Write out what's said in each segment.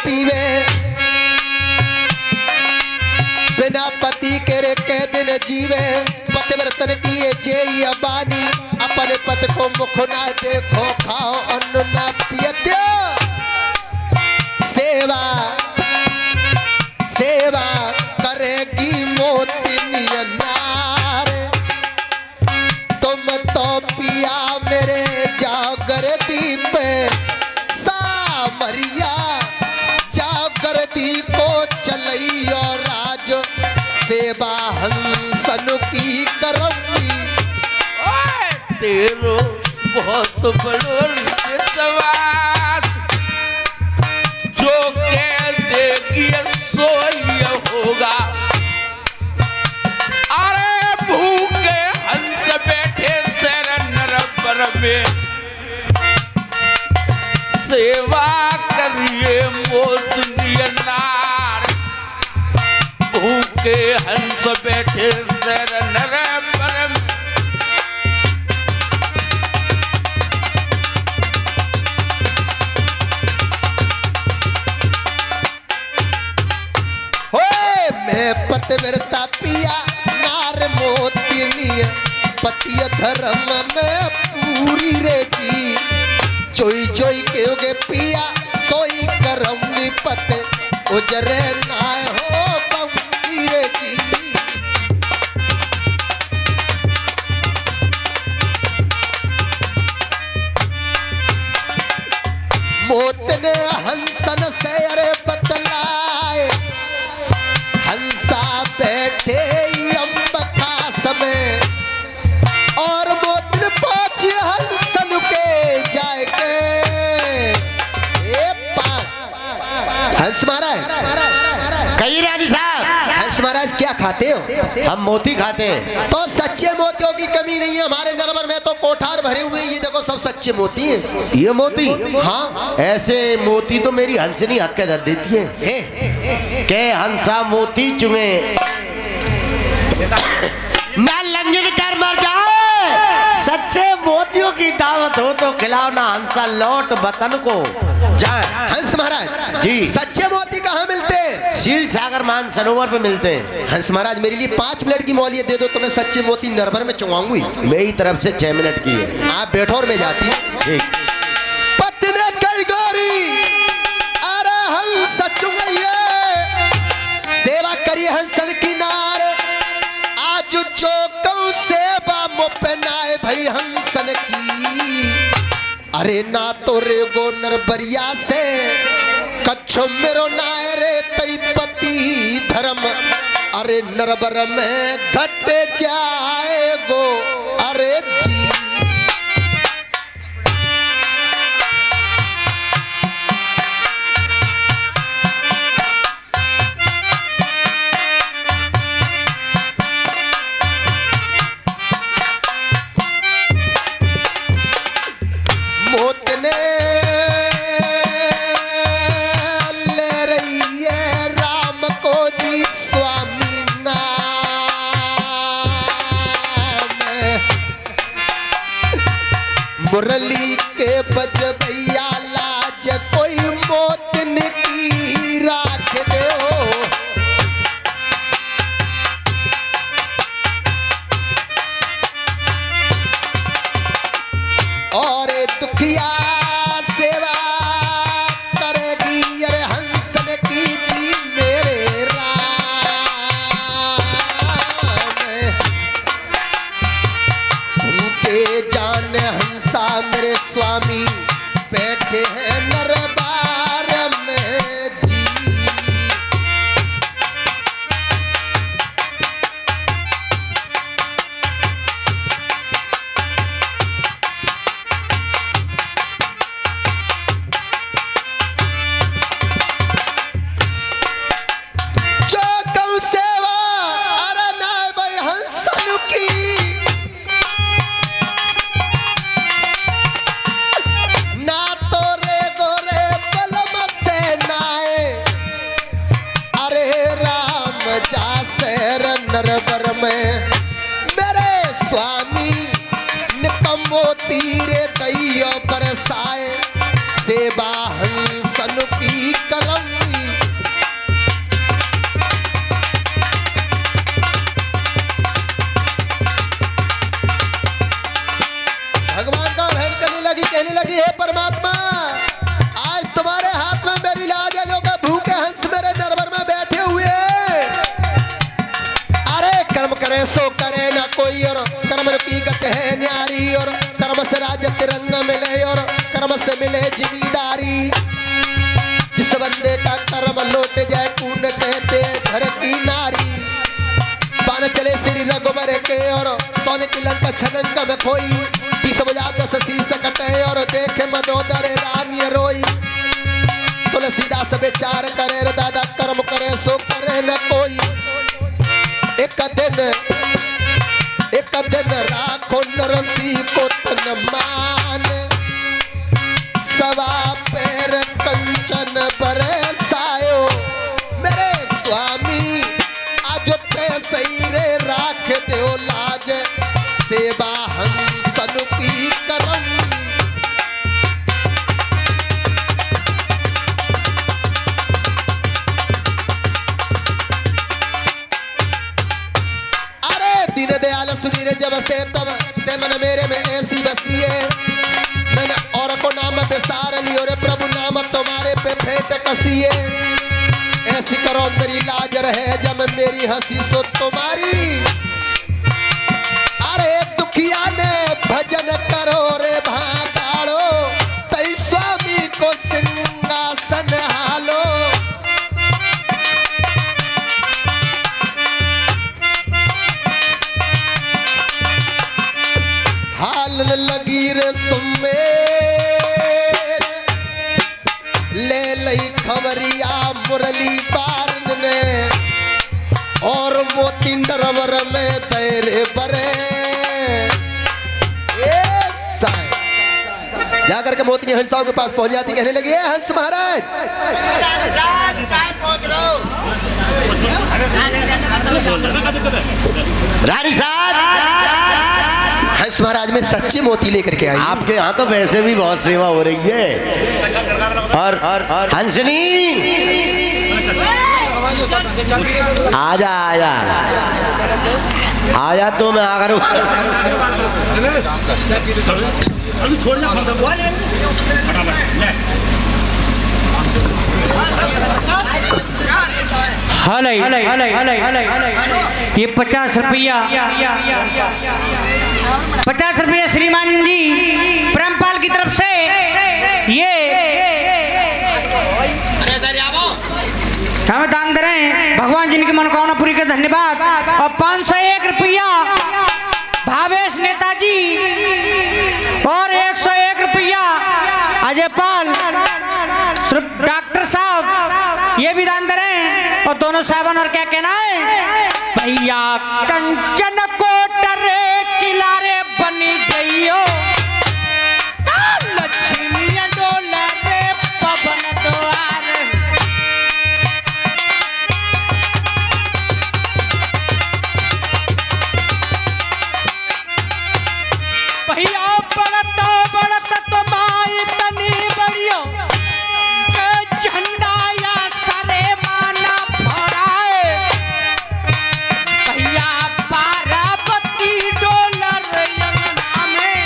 पीवे, बिना पति के रे कै दिन जीवे। पतिव्रतन की जेई अबानी, अपने पति को मुख ना देखो, खाओ अन्न ना पियते। सेवा सेवा करेगी मोतिनी नार, तुम तो पिया मेरे जागृति पे सामरिया। जागृति को चलइयो राज, सेवा हंसन की करमी। तेरो बहुत बड़ो विश्वास, जो कह देगी सो ये होगा। अरे भूखे हंस बैठे शरण नरबर में, सेवा करिए मोतनी नार। भूखे हंस बैठे शरण नरबर में। पतिव्रता पिया नार मोतिनी, पतिय धर्म में पूरी रे जी। जोई जोई के पिया सोई करम पते, उजरे ना हो बंगी रे जी। मोत ने हंसन से अरे बतलाए, हंसा बैठे अम्ब खास में, और मोतिन पाँच हंसन के जाए के पास। हंस महाराज कही रानी साहब, हंस महाराज क्या खाते हो? हम मोती खाते हैं। तो सच्चे मोतियों की कमी नहीं है हमारे नरवर में, तो कोठार भरे हुए ये देखो सब सच्चे मोती हैं। ये मोती? हाँ, ऐसे मोती तो मेरी हंसनी हक के दे देती है। के हंसा मोती चुमे मैं लंगिल कर मर जाए। सच्चे मोतियों की दावत हो तो खिलाओ ना हंसा लौट वतन को जाए। हंस महाराज जी, सच्चे मोती कहाँ मिलते हैं? शील सागर मान सरोवर पे मिलते हैं। हंस महाराज मेरे लिए 5 मिनट की मौलियत दे दो तो मैं सच्चे मोती नरभर में चुंगाऊंगी। मेरी तरफ से 6 मिनट की है। आप बैठो और मैं जाती हूँ। ठीक। पत्नी कई गोरी अरे हंस चुंगइए, सेवा करिए हंसन की नार। आज चौकौ सेवा मुपनाए भई हंसन की, अरे ना तो रेगो नरबरिया से कच्छो मेरो नाय रे तई पति धर्म। अरे नरबर में घट जाए गो अरे जी। मोतने ले रही है राम को जी स्वामी नाम। मुरली के बजबैया लाज कोई मोतन की राख दे हो। और दुखिया सेवा करेगी अरे हंसन की जी मेरे राम। उनके जान हंसा मेरे स्वामी बैठे हैं नरबार में जी। नरबर में मेरे स्वामी निकम्मो तीरे दैयो बरसाए, सेवा हंसन की करम। कहे न्यारी और कर्म से राज तिरंगा मिले और कर्म से मिले जिम्मेदारी। जिस बंदे का कर्म लौट जाए कून कहते घर की नारी। बाण चले श्री रघुबर के और सोने की लंका छनंका में खोई। 20 बजा 10 शीस कटे और देखे मदोदर रानी रोई। तुलसीदास विचार करे रे दादा कर्म करे सो करे न कोई। एक दिन राखो नरसी को तन मान। सवा पैर कंचन बरसायो मेरे स्वामी। आज ते सही रे राख दो लाज सेवा हंसन की करम। दीन दयाल सुनी रे जब से तब से मन मेरे में ऐसी बसी है। मैंने और को नाम बेसार लियो रे प्रभु नाम तुम्हारे पे फेंट कसी है। ऐसी करो मेरी लाज रहे जब मेरी हंसी सो तुम्हारी। अरे दुखिया ने भजन करो रे भागाड़ो तई स्वामी को सिंहासन हालो। हाल लगी रे सुमेर ले लई खबरिया मुरली बारन ने और मोती डरवर में तेरे बरे। जाकर के मोती हंस साहब के पास पहुंच जाती कहने लगी हंस महाराज रानी साहब हंस महाराज में सच्चे मोती लेकर के आई। आपके यहाँ तो वैसे भी बहुत सेवा हो रही है। और हंसनी आजा आजा आजा तो मैं आ करूँ। ये 50 रुपया 50 रुपया श्रीमान जी प्रेमपाल की तरफ से ये हमें दान दे रहे हैं। भगवान जी की मनोकामना पूरी के धन्यवाद। और 501 रुपया भावेश नेताजी और 101 रुपया अजय पाल डॉक्टर साहब ये भी दान दे रहे हैं। और दोनों साहबन और क्या कहना है भैया कंचन कोटर किलारे बनी गईयो लक्ष्मी डोलरे पवन द्वार। भैया बढ़त तो माई तनी बड़ियो झंडा या सरे माना फराए। भैया पार्वती डोलर यमुना में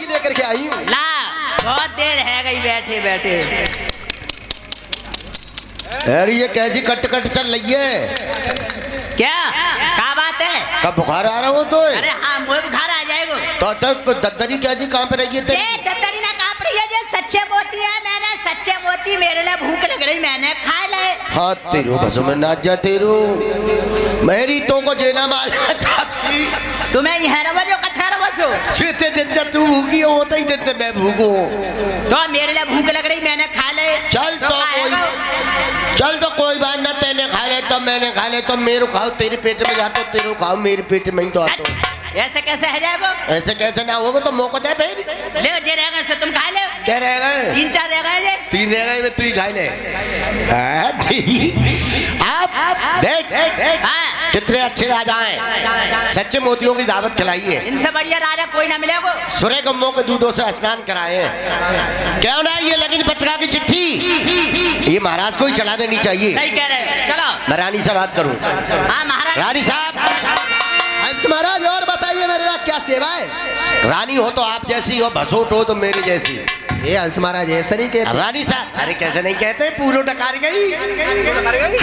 मोती लेकर के आई हूँ। ला बहुत देर है गई बैठे बैठे। अरे ये कैसी कट कट चल रही है? क्या बात है? कब बुखार आ रहा हो तो? अरे हाँ मुझे बुखार आ जाएगा। तो तक दद्दरी कैसी कहाँ पे रही है तेरी? ये दद्दरी ना कांप रही है, जो सच्चे मोती है। मैंने सच्चे मोती, मेरे लिए भूख लग रही, मैंने खा ले। हाँ तेरू बस में नाच जा तेरू, मेरी तो को जेना मारना चाहती। तुम्हें यहाँ रहो जो कछा रहो सो। छेते दिन से तू भूखी हो, होता ही दिन से मैं भूखू। तो मेरे लिए भूख लग रही, मैंने खा ले। चल तो कोई बात ना, तेने खा ले तो मैंने खा ले तो मेरे खाओ, तेरे पेट में जातो, तेरे खाओ मेरे पेट में ही तो आतो। ऐसे कैसे है जाएगा? ऐसे कैसे ना होगा तो मौका दे फिर। ले जे रहेगा से तुम खा ले। क्या रह गए? 3-4 रह गए ये। 3 रह गए, तू ही खा ले। आप देख हाँ कितने अच्छे राजा हैं, सच्चे मोतियों की दावत खिलाई है। इनसे बढ़िया राजा कोई ना मिलेगा। सुरे गम्मों के दूधों से स्नान कराए हैं। क्या ना ये लगन पत्रिका की चिट्ठी, ये महाराज को ही चला देनी चाहिए। सही कह रहे हो, चलो। मैं रानी से बात करूं। हाँ महाराज। रानी साहब। हंस महाराज और बताइए मेरे लिए क्या सेवा है? रानी हो तो आप जैसी हो, भसोट हो तो मेरी जैसी। ये हंस महाराज ऐसा नहीं कहते। रानी साहब। अरे कैसे नहीं कहते, पूरो टकार गई।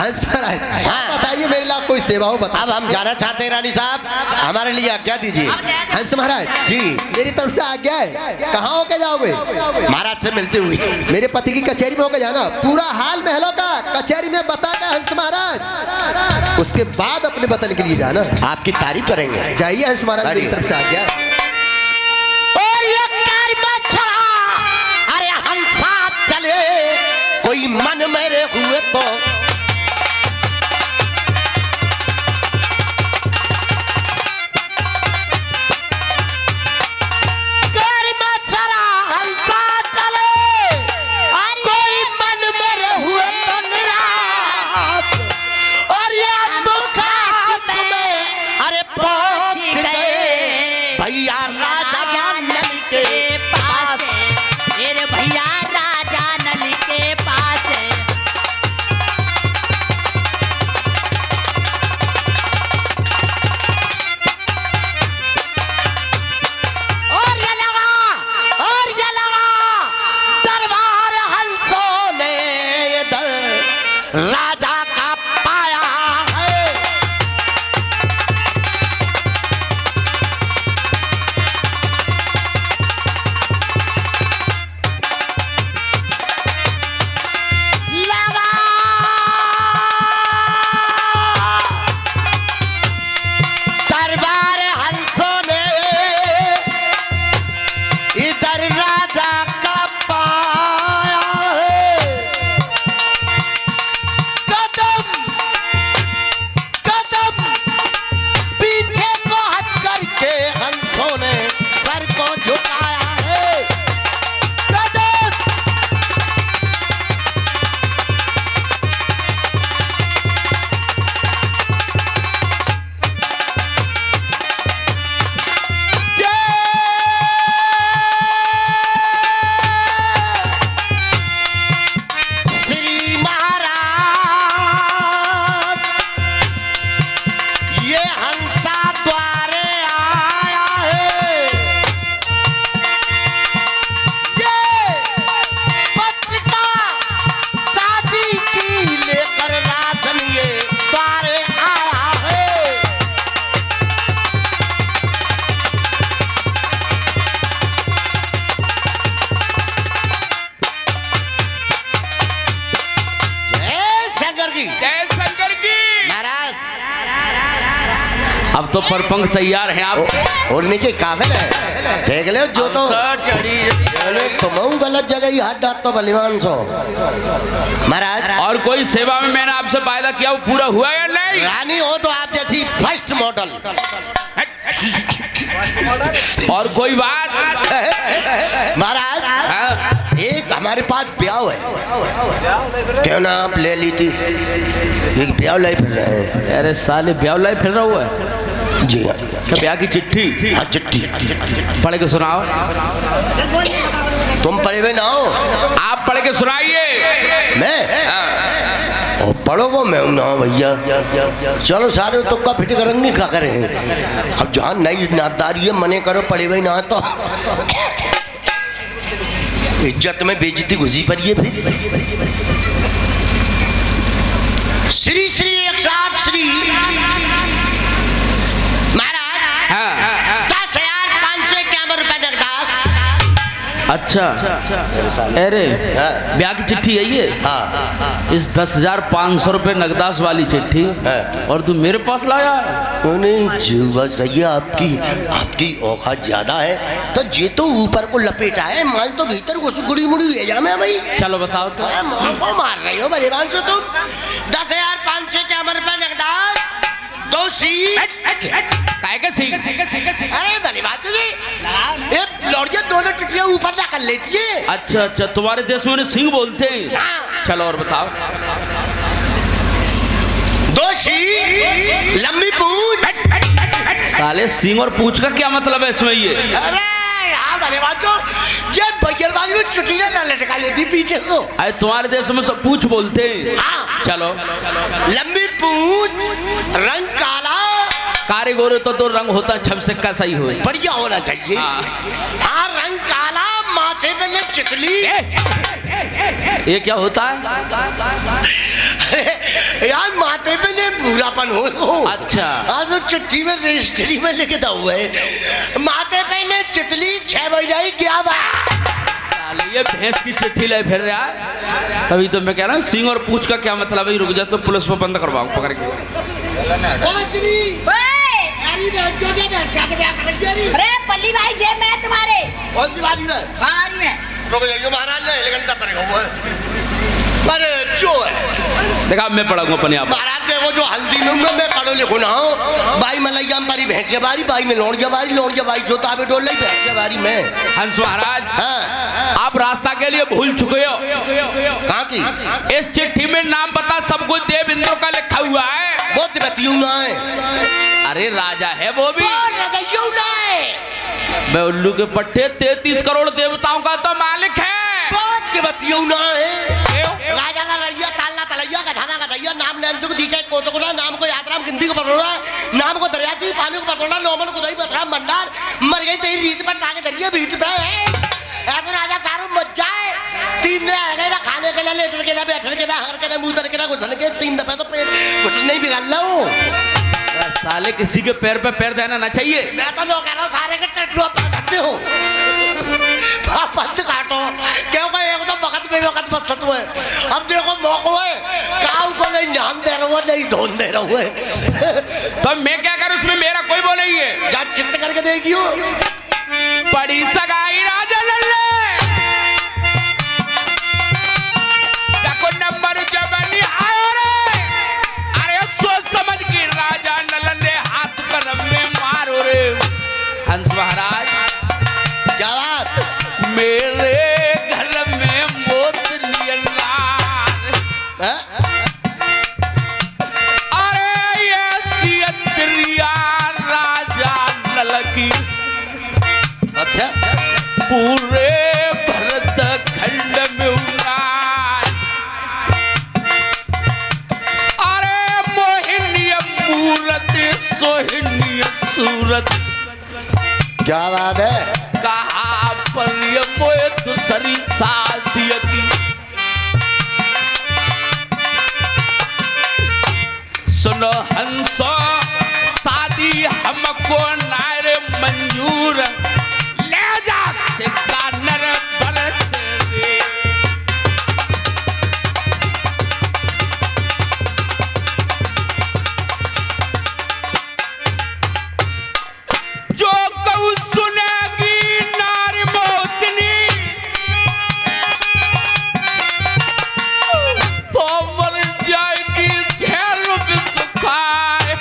हंस महाराज हाँ। बताइए मेरे लिए कोई सेवा हो बता। अब हम जाना चाहते हैं रानी साहब, हमारे लिए आज्ञा दीजिए। हंस महाराज जी मेरी तरफ से आज्ञा है। कहाँ होके जाओगे? महाराज से मिलते हुए। मेरे पति की कचहरी में होके जाना, पूरा हाल महलों का कचहरी में बता के हंस महाराज, उसके बाद अपने वतन के लिए जाना। आपकी तारीफ करेंगे। जाइए हंस महाराज, मेरी तरफ से आज्ञा। और ये कार में चला, अरे हंसा चले, कोई मन मेरे हुए तो कार में चला, हंसा चले, कोई मन मेरे हुए तो निराश। और ये मुखात में अरे पहुंच गए भैया राजा नल के पास। मेरे भैया राजा नल के पास। और ये लगा दरबार हंसों ने इधर राजा का पाया है। लगा दरबार हंसों ने इधर राजा का पाया है। कदम कदम पीछे को हट करके हंसों ने सर को झुकाया है। कदम श्री महाराज, ये हंसा द्वारे आया है। ये पत्रिका शादी की लेकर राजन ये द्वारे आया है। जय शंकर की। जय शंकर की। महाराज अब तो परपंख तैयार हैं आप। उड़ने के काबिल है, देख ले जो तो चढ़ी। तुम गलत जगह ही हाथ डाल तो बलिवान सो। महाराज और कोई सेवा में मैंने आपसे वायदा किया वो पूरा हुआ या नहीं? रानी हो तो आप जैसी फर्स्ट मॉडल। और कोई बात? महाराज हाँ? एक हमारे पास ब्याह है, क्यों ना आप ले ली थी? एक ब्याह लाई फिर रहे हैं। अरे साले ब्याह लाई फिर रहा हुआ है। जी हाँ। क्या ब्याह की चिट्ठी? हाँ चिट्ठी पढ़ के सुनाओ। तुम पढ़े हुए ना हो? आप पढ़ के सुनाइए। मैं हाँ। और पढ़ो वो मैं ना भैया। चलो सारे तो का फिट करेंगे क्या करें। अब जहाँ नई नादारी है मने करो पड़े भाई ना तो इज्जत में बेइज्जती घुसी पड़ी है। फिर श्री श्री 108 श्री महाराज 10,551 रुपए नगदास। अच्छा अरे ब्याह की चिट्ठी है ये। हाँ इस 10,500 रुपये नगदास वाली चिट्ठी और तू मेरे पास लाया है? नहीं जीवा सही है आपकी औकात ज्यादा है तो ये तो ऊपर को लपेटा है माल तो भीतर घुस गुड़ी मुड़ी ले जा मैं भाई। चलो बताओ तो। को मार रही हो बड़े बाल से तुम। 10,551 रुपए नगदास 2 सी। काय का सी? अरे बड़ी बात है ये लौड़िया दोनों चिट्ठियां ऊपर जा कर लेती है। अच्छा अच्छा तुम्हारे देश में सिंह बोलते हैं। हाँ। चलो और बताओ। 2 सी लंबी पूंछ। साले सिंह और पूंछ का क्या मतलब है इसमें ये? अरे यार बड़े बात जो ये बगरबाजी में चुटियां ना लटका लेती पीछे को। अरे तुम्हारे देश में सब पूंछ बोलते हैं। हाँ। चलो। लंबी पूंछ रंग काला कारीगोर तो रंग होता है छप सिक्का सही हो। बढ़िया होना चाहिए। हाँ रंग काला माथे पे ले चितली। ये क्या होता है? यार माथे पे ले भूरापन हो। अच्छा। हाँ तो चिट्ठी में रजिस्ट्री में लिखे था हुआ है माथे पे ले चितली 6 बजे क्या बात। ये भैंस की चिट्ठी ले फिर रहा है तभी तो मैं कह रहा हूँ सिंह और पूंछ का क्या मतलब है। रुक जा तो पुलिस को बंद करवाओ पकड़ के। अरे पल्ली भाई जे मैं तुम्हारे कौन सी बारी में? बारी में रुक जाइए महाराज ने 1 घंटा पड़ेगा हुआ है। अरे जो है देखा मैं पढ़ाऊंगा अपने आप। महाराज देखो जो हल्दी में मैं पढ़ो लिखो ना हो बाई मलैया में पारी भैंस बारी बाई में लौंडिया बारी जो ताबे डोल ली भैंस बारी में। हंस महाराज हाँ। आप रास्ता के लिए भूल चुके हो। कहाँ की? इस चिट्ठी में नाम पता सब कुछ देव इंद्र का लिखा हुआ है। बहुत बतियू ना है। अरे राजा है वो भी। ना है। मैं उल्लू के पट्टे 33 करोड़ देवताओं का तो मालिक है। बहुत बतियू ना है। क्यों? राजा का लड़िया तालना तलैया का धाना का दैया नाम लेन को दीके को तो ना नाम को यात्राम गिनती को पढ़ोना नाम को दरियाची पानी को पढ़ोना नौमन को दही बतरा मंडार मर गई तेरी रीत पर टांगे दरिया भीत पे है। ऐसा राजा सारू मच जाए 3 दिन आ गए ना खाने के लिए लेटर के लिए बैठने के लिए हर के लिए मुंह तर के लिए घुसने के 3 दफे तो पेट घुटने नहीं बिगाड़ना हूँ। साले किसी के पैर पे पैर देना ना चाहिए। मैं तो कह रहा हूँ सारे के टटुआ पकड़ते हो बंद काटो क्योंकि एक तो वक्त में वक्त मत हुए। अब देखो मौका है काऊ को नहीं ध्यान दे रहा नहीं धोन दे रहा है तो मैं क्या करूं उसमें मेरा कोई बोलेंगे। जा चित्त करके देखियो बड़ी सगाई राजा लल्ले जाको नंबर जबनी आयो रे। अरे सोच समझ के राजा लल्ले हाथ कदम में मारो रे। हंस महाराज क्या बात मेरे घर में मौत नियन्नार। अरे ये सियत्रिया राजा नल की अच्छा पूरे भरत खंड में उन्नार। अरे मोहिनी मूरत सोहिनी सूरत क्या बात है। कहा पर ये मोए दूसरी शादी की सुनो हंसो शादी हमको नारे मंजूर ले जा सिक्का नर बरस रे। जो कहूँ सुनेगी नारी मोतनी तो मर जाएगी ढेर भी सुखाए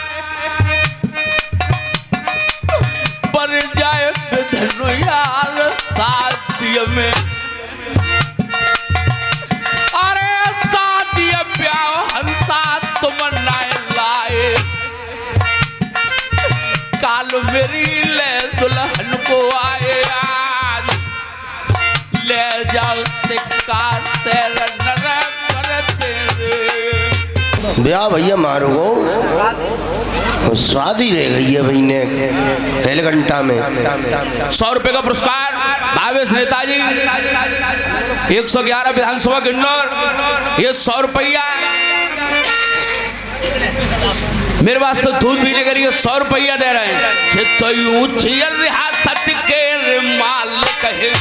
पर जाए धनु यार शादी में। अरे शादी ब्याह हंसा तुम नाय लाए काल मेरी ले दुल्हन को आए आज ले जाओ सिक्का से नर पर तेरे। ब्याह भैया मारो स्वाद ही रह गई है भाई ने हेल घंटा में। 100 रुपए का पुरस्कार भावेश नेताजी 111 विधानसभा किन्नौर। ये 100 रुपया मेरे वास्ते दूध पीने के लिए 100 रुपया दे रहे हैं। चित्तयू चियर रियासत के मालिक है,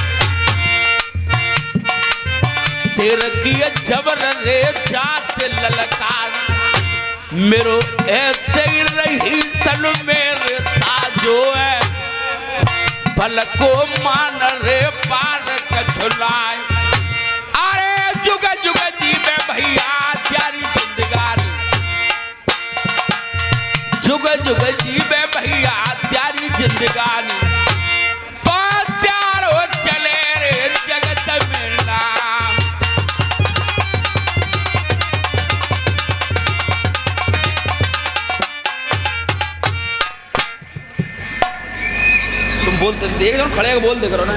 सिर की जबर रे जात ललकार, मेरो ऐसे ही रही सन मेरे साजो है, भल को मान रे पार कछुलाए। अरे जुग जुग जी में भैया त्यारी जिंदगानी, जुग जुग जी में भैया त्यारी जिंदगानी, तो त्यार हो चले रे जगत में नाम। तुम बोलते देख लो, खड़े बोल दे करो ना।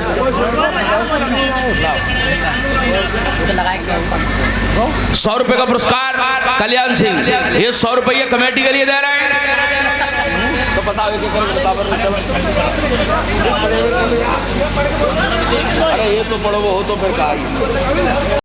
100 रुपए का पुरस्कार कल्याण सिंह, ये 100 रुपये कमेटी के लिए दे रहे हैं। तो बताओ अरे ये तो पढ़ो वो हो तो फिर कहा